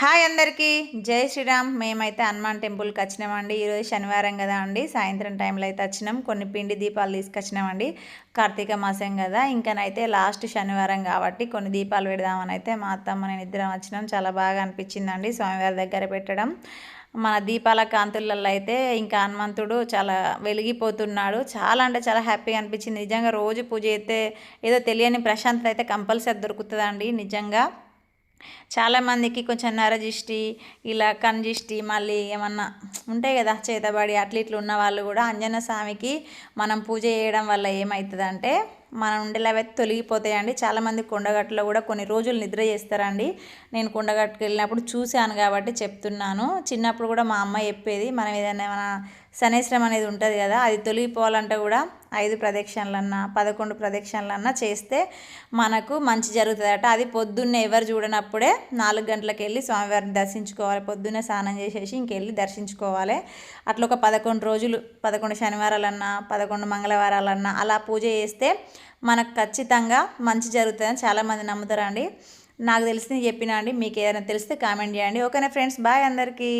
Hi అందరికీ జై శ్రీరామ్. మేమైతే హనుమాన్ టెంపుల్కి వచ్చినామండి. ఈరోజు శనివారం కదా అండి, సాయంత్రం టైంలో అయితే వచ్చినాం. కొన్ని పిండి దీపాలు తీసుకొచ్చినామండి. కార్తీక మాసం కదా, ఇంకనైతే లాస్ట్ శనివారం కాబట్టి కొన్ని దీపాలు పెడదామని అయితే మా అత్తమ్మ నేను ఇద్దరం వచ్చినాం. చాలా బాగా అనిపించిందండి స్వామివారి దగ్గర పెట్టడం. మన దీపాల కాంతులలో అయితే ఇంకా హనుమంతుడు చాలా వెలిగిపోతున్నాడు. చాలా అంటే చాలా హ్యాపీగా అనిపించింది. నిజంగా రోజు పూజ అయితే ఏదో తెలియని ప్రశాంతత అయితే కంపల్సరీ దొరుకుతుందండి నిజంగా. చాలామందికి కొంచెం నరజిష్టి, ఇలా కన్జిష్టి, మళ్ళీ ఏమన్నా ఉంటాయి కదా చేతబడి అట్లా ఇట్లా ఉన్న వాళ్ళు కూడా అంజన్న స్వామికి మనం పూజ చేయడం వల్ల ఏమవుతుందంటే మన ఉండేలావైతే తొలగిపోతాయండి. చాలామంది కొండగట్టులో కూడా కొన్ని రోజులు నిద్ర చేస్తారండి. నేను కొండగట్టుకు వెళ్ళినప్పుడు చూశాను కాబట్టి చెప్తున్నాను. చిన్నప్పుడు కూడా మా అమ్మ చెప్పేది, మనం ఏదైనా శనేశ్వరం అనేది ఉంటుంది కదా, అది తొలగిపోవాలంటే కూడా 5 ప్రదక్షిణలన్నా 11 ప్రదక్షిణలన్నా చేస్తే మనకు మంచి జరుగుతుందట. అది పొద్దున్నే ఎవరు చూడనప్పుడే 4 గంటలకు వెళ్ళి స్వామివారిని దర్శించుకోవాలి. పొద్దున్నే స్నానం చేసేసి ఇంకెళ్ళి దర్శించుకోవాలి. అట్లా ఒక 11 రోజులు, 11 శనివారాలన్నా 11 మంగళవారాలన్నా అలా పూజ చేస్తే మనకు ఖచ్చితంగా మంచి జరుగుతుందని చాలామంది నమ్ముతారండి. నాకు తెలిసింది చెప్పినా అండి. మీకు ఏదైనా తెలిస్తే కామెంట్ చేయండి. ఓకేనా ఫ్రెండ్స్, బాయ్ అందరికీ.